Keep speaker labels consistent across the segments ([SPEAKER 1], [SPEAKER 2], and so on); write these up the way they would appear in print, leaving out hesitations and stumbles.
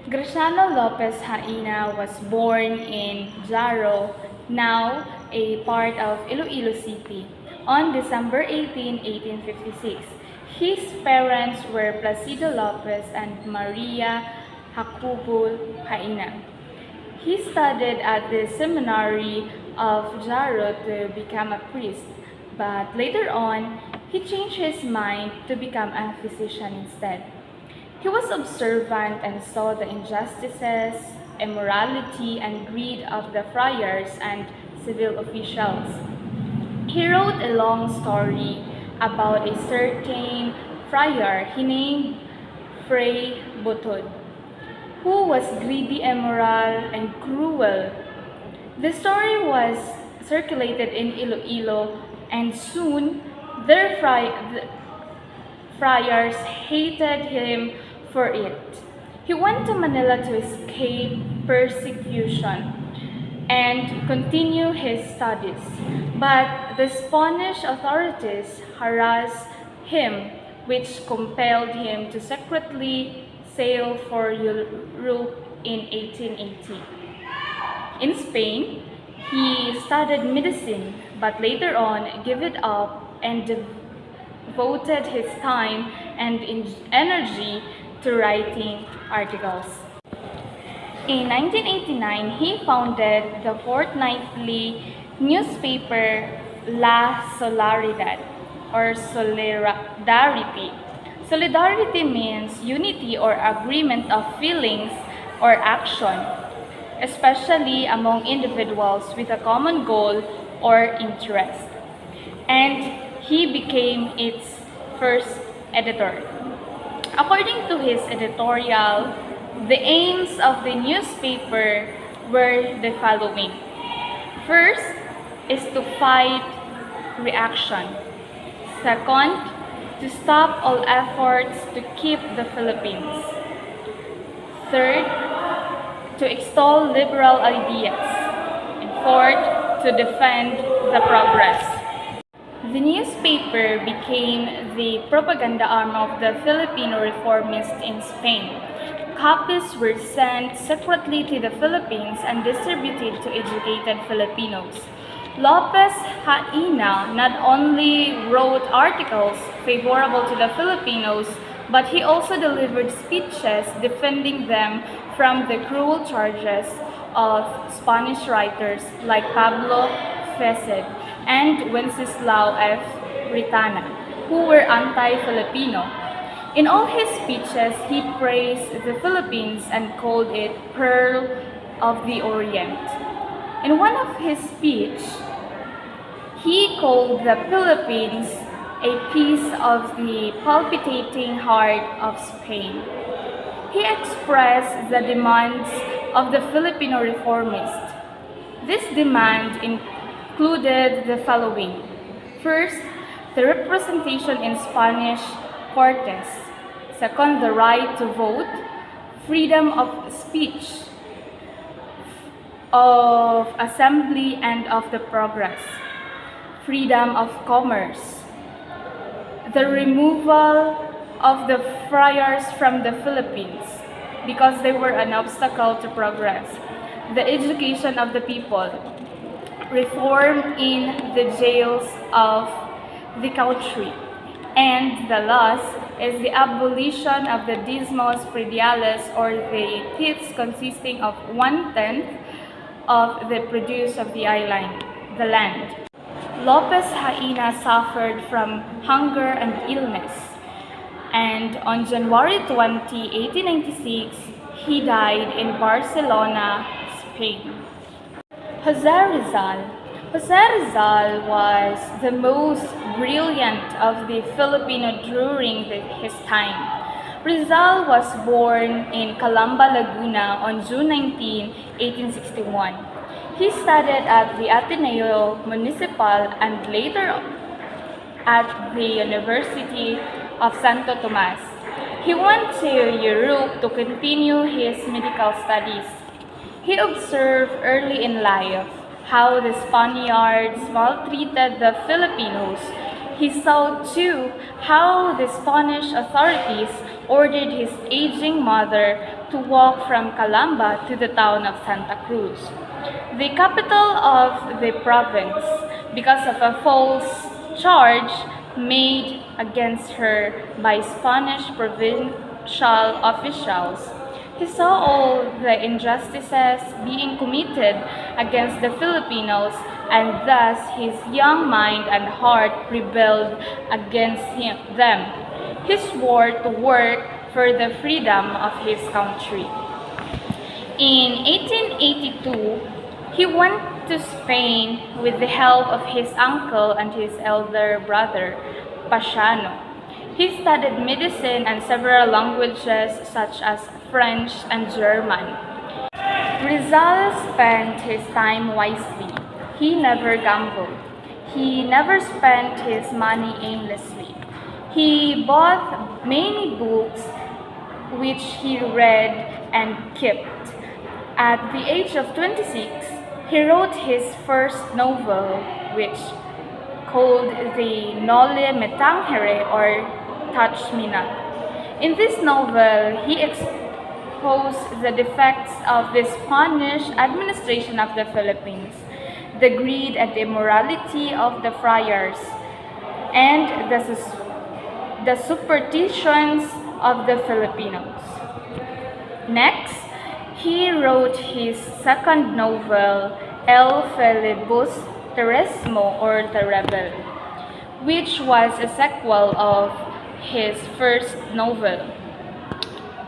[SPEAKER 1] Graciano Lopez Haina was born in Jaro, now a part of Iloilo City, on December 18, 1856. His parents were Placido Lopez and Maria Jacobul Haina. He studied at the seminary of Jaro to become a priest, but later on, he changed his mind to become a physician instead. He was observant and saw the injustices, immorality, and greed of the friars and civil officials. He wrote a long story about a certain friar he named Fray Butod, who was greedy, immoral, and cruel. The story was circulated in Iloilo, and soon the friars hated him for it. He went to Manila to escape persecution and continue his studies, but the Spanish authorities harassed him, which compelled him to secretly sail for Europe in 1880. In Spain, he studied medicine, but later on gave it up and devoted his time and energy to writing articles. In 1989, he founded the fortnightly newspaper La Solidaridad, or Solidarity. Solidarity means unity or agreement of feelings or action, especially among individuals with a common goal or interest. And he became its first editor. According to his editorial, the aims of the newspaper were the following. First is to fight reaction. Second, to stop all efforts to keep the Philippines. Third, to extol liberal ideas. And fourth, to defend the progress. The newspaper became the propaganda arm of the Filipino reformists in Spain. Copies were sent secretly to the Philippines and distributed to educated Filipinos. Lopez Haina not only wrote articles favorable to the Filipinos, but he also delivered speeches defending them from the cruel charges of Spanish writers like Pablo Fesed and Wenceslao F. Ritana, who were anti-Filipino. In all his speeches, he praised the Philippines and called it Pearl of the Orient. In one of his speeches, he called the Philippines a piece of the palpitating heart of Spain. He expressed the demands of the Filipino reformists. This demand included the following. First, the representation in Spanish Cortes. Second, the right to vote, freedom of speech, of assembly and of the progress, freedom of commerce, the removal of the friars from the Philippines because they were an obstacle to progress, the education of the people, reform in the jails of the country, and the last is the abolition of the dismos prediales, or the tithes consisting of 1/10 of the produce of the island, the land. Lopez Haina suffered from hunger and illness, and on January 20, 1896, he died in Barcelona, Spain. Jose Rizal. Jose Rizal was the most brilliant of the Filipino during his time. Rizal was born in Calamba, Laguna on June 19, 1861. He studied at the Ateneo Municipal and later at the University of Santo Tomas. He went to Europe to continue his medical studies. He observed early in life how the Spaniards maltreated the Filipinos. He saw too how the Spanish authorities ordered his aging mother to walk from Calamba to the town of Santa Cruz, the capital of the province, because of a false charge made against her by Spanish provincial officials. He saw all the injustices being committed against the Filipinos, and thus his young mind and heart rebelled against them. He swore to work for the freedom of his country. In 1882, he went to Spain with the help of his uncle and his elder brother, Pasiano. He studied medicine and several languages such as French and German. Rizal spent his time wisely. He never gambled. He never spent his money aimlessly. He bought many books which he read and kept. At the age of 26, he wrote his first novel, which called the Noli Me Tangere, or Touch Me Not. In this novel, he exposed the defects of the Spanish administration of the Philippines, the greed and immorality of the friars, and the superstitions of the Filipinos. Next, he wrote his second novel, El Filibusterismo, or The Rebel, which was a sequel of his first novel.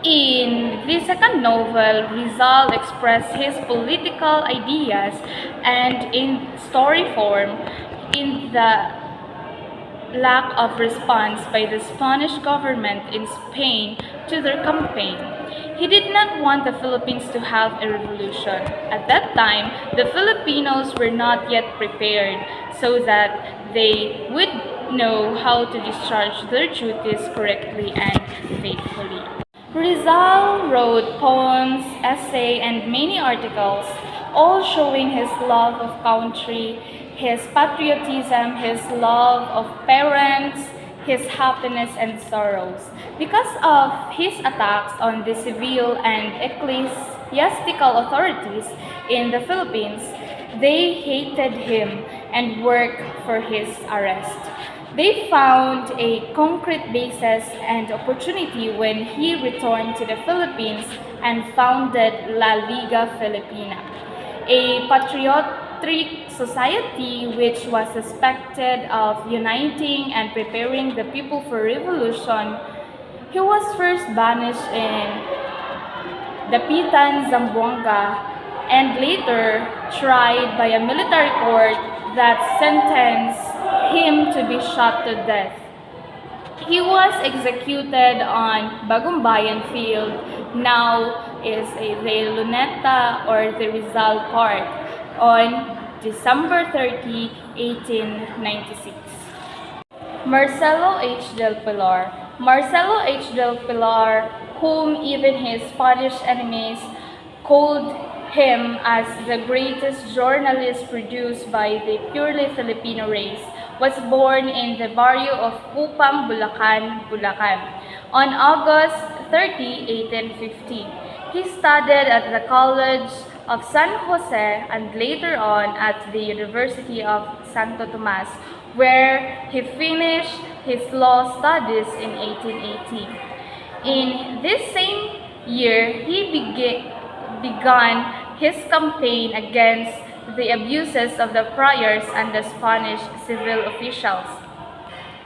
[SPEAKER 1] In the second novel, Rizal expressed his political ideas and in story form in the lack of response by the Spanish government in Spain to their campaign. He did not want the Philippines to have a revolution. At that time, the Filipinos were not yet prepared so that they would know how to discharge their duties correctly and faithfully. Rizal wrote poems, essays, and many articles, all showing his love of country, his patriotism, his love of parents, his happiness and sorrows. Because of his attacks on the civil and ecclesiastical authorities in the Philippines, they hated him and worked for his arrest. They found a concrete basis and opportunity when he returned to the Philippines and founded La Liga Filipina, a patriotic society which was suspected of uniting and preparing the people for revolution. He was first banished in Dapitan, Zamboanga, and later tried by a military court that sentenced him to be shot to death. He was executed on Bagumbayan Field, now is the Luneta or the Rizal Park, on December 30, 1896. Marcelo H. del Pilar. Marcelo H. del Pilar, whom even his Spanish enemies called him as the greatest journalist produced by the purely Filipino race, was born in the barrio of Upang, Bulacan, Bulacan, on August 30, 1850. He studied at the College of San Jose and later on at the University of Santo Tomas, where he finished his law studies in 1880. In this same year, he began his campaign against the abuses of the friars and the Spanish civil officials.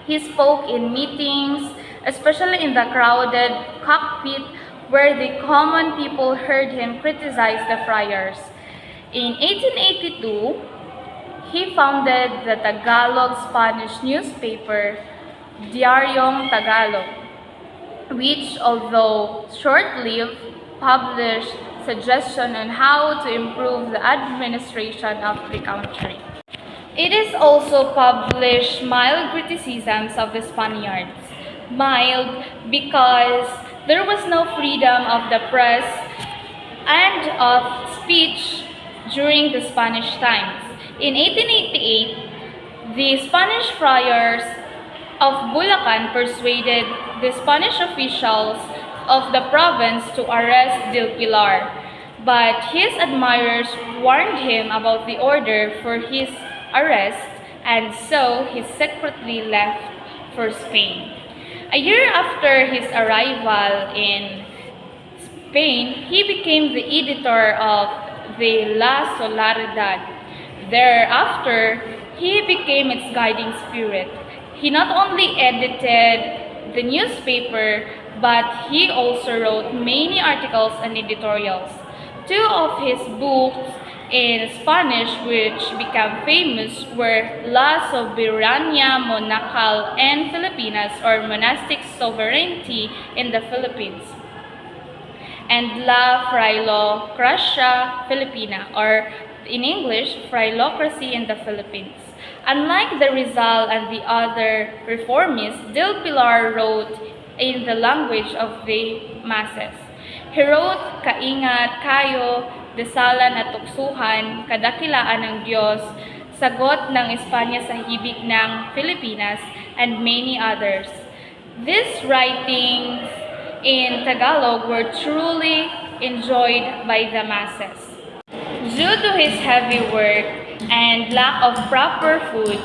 [SPEAKER 1] He spoke in meetings, especially in the crowded cockpit, where the common people heard him criticize the friars. In 1882, he founded the Tagalog-Spanish newspaper, Diaryong Tagalog, which, although short-lived, published suggestions on how to improve the administration of the country. It is also published mild criticisms of the Spaniards. Mild because there was no freedom of the press and of speech during the Spanish times. In 1888, the Spanish friars of Bulacan persuaded the Spanish officials of the province to arrest Del Pilar, but his admirers warned him about the order for his arrest, and so he secretly left for Spain. A year after his arrival in Spain, he became the editor of the La Solidaridad. Thereafter, he became its guiding spirit. He not only edited the newspaper, but he also wrote many articles and editorials. Two of his books in Spanish which became famous were La Soberanía Monacal en Filipinas, or Monastic Sovereignty in the Philippines, and La Philocracia Filipina, or in English, Philocracy in the Philippines. Unlike the Rizal and the other reformists, Del Pilar wrote in the language of the masses. He wrote, "Kaingat kayo, dasalan at tuksuhan, kadakilaan ng Diyos, sagot ng Espanya sa hibig ng Pilipinas," and many others. These writings in Tagalog were truly enjoyed by the masses. Due to his heavy work and lack of proper food,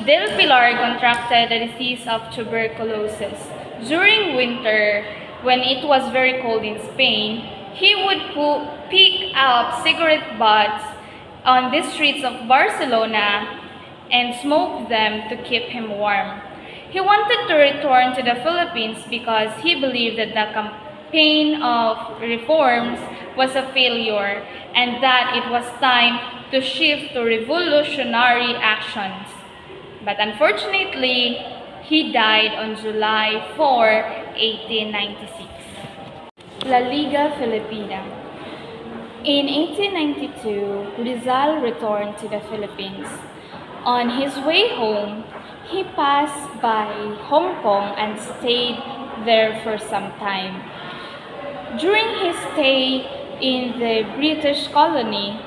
[SPEAKER 1] Del Pilar contracted the disease of tuberculosis. During winter, when it was very cold in Spain, he would pick up cigarette butts on the streets of Barcelona and smoke them to keep him warm. He wanted to return to the Philippines because he believed that the campaign of reforms was a failure and that it was time to shift to revolutionary actions. But unfortunately, he died on July 4, 1896. La Liga Filipina. In 1892, Rizal returned to the Philippines. On his way home, he passed by Hong Kong and stayed there for some time. During his stay in the British colony,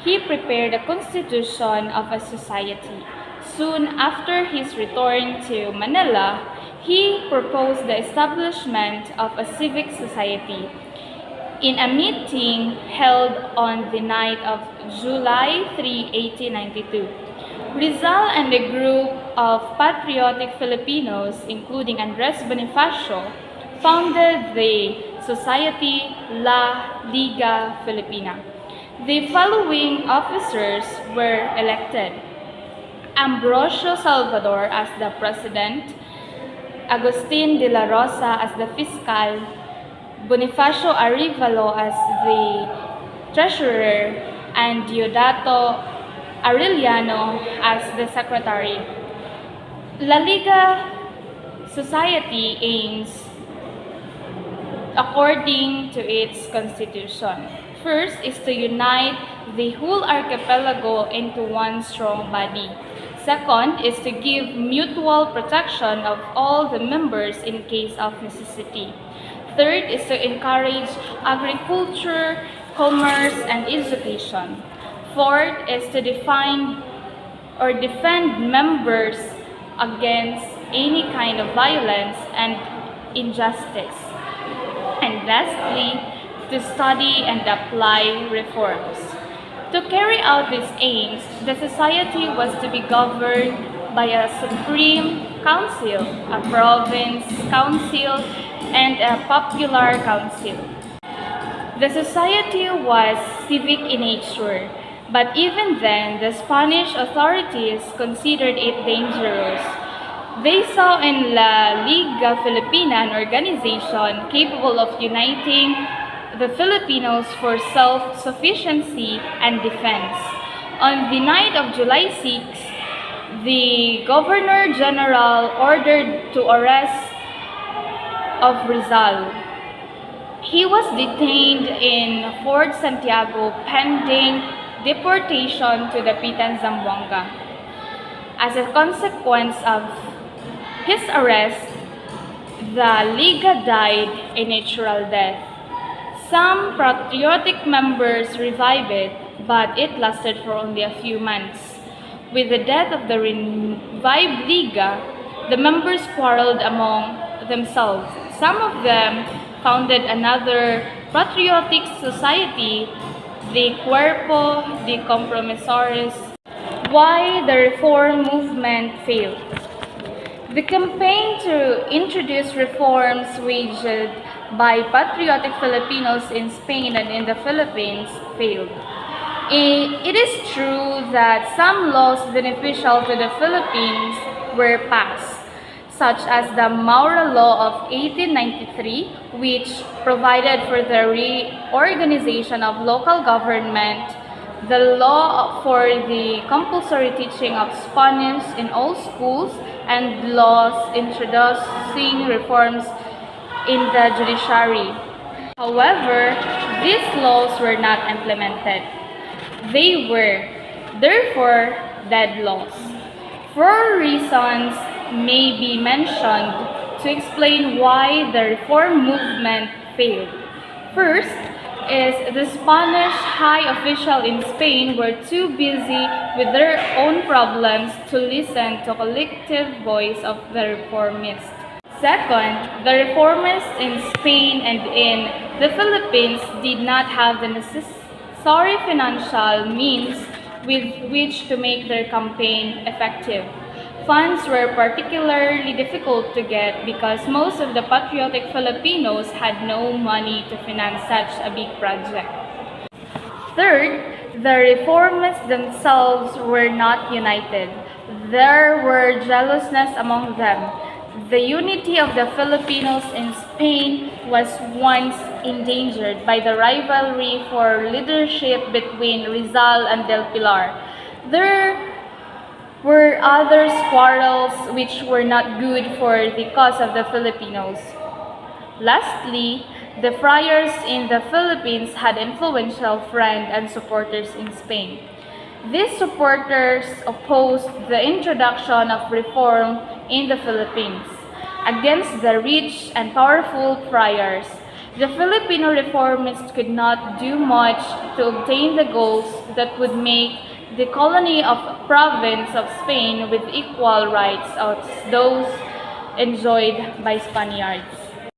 [SPEAKER 1] he prepared a constitution of a society. Soon after his return to Manila, he proposed the establishment of a civic society. In a meeting held on the night of July 3, 1892, Rizal and a group of patriotic Filipinos, including Andres Bonifacio, founded the Society La Liga Filipina. The following officers were elected: Ambrosio Salvador as the president, Agustin de la Rosa as the fiscal, Bonifacio Arevalo as the treasurer, and Diodato Arellano as the secretary. La Liga Society aims according to its constitution. First is to unite the whole archipelago into one strong body. Second is to give mutual protection of all the members in case of necessity. Third is to encourage agriculture, commerce, and education. Fourth is to defend members against any kind of violence and injustice. And lastly, to study and apply reforms. To carry out these aims, the society was to be governed by a Supreme Council, a Province Council, and a Popular Council. The society was civic in nature, but even then, the Spanish authorities considered it dangerous. They saw in La Liga Filipina an organization capable of uniting the Filipinos for self-sufficiency and defense. On the night of July 6, the Governor-General ordered to arrest of Rizal. He was detained in Fort Santiago pending deportation to the Pitan Zamboanga. As a consequence of his arrest, the Liga died a natural death. Some patriotic members revived it, but it lasted for only a few months. With the death of the revived Liga, the members quarreled among themselves. Some of them founded another patriotic society, the Cuerpo de Compromisores. Why the reform movement failed? The campaign to introduce reforms waged by patriotic Filipinos in Spain and in the Philippines failed. It is true that some laws beneficial to the Philippines were passed, such as the Maura Law of 1893, which provided for the reorganization of local government, the law for the compulsory teaching of Spanish in all schools, and laws introducing reforms in the judiciary. However, these laws were not implemented. They were, therefore, dead laws. Four reasons may be mentioned to explain why the reform movement failed. First is the Spanish high officials in Spain were too busy with their own problems to listen to collective voice of the reformists. Second, the reformists in Spain and in the Philippines did not have the necessary financial means with which to make their campaign effective. Funds were particularly difficult to get because most of the patriotic Filipinos had no money to finance such a big project. Third, the reformists themselves were not united. There were jealousness among them. The unity of the Filipinos in Spain was once endangered by the rivalry for leadership between Rizal and Del Pilar. There were other quarrels which were not good for the cause of the Filipinos. Lastly, the friars in the Philippines had influential friends and supporters in Spain. These supporters opposed the introduction of reform in the Philippines against the rich and powerful friars. The Filipino reformists could not do much to obtain the goals that would make the colony of province of Spain with equal rights as those enjoyed by Spaniards.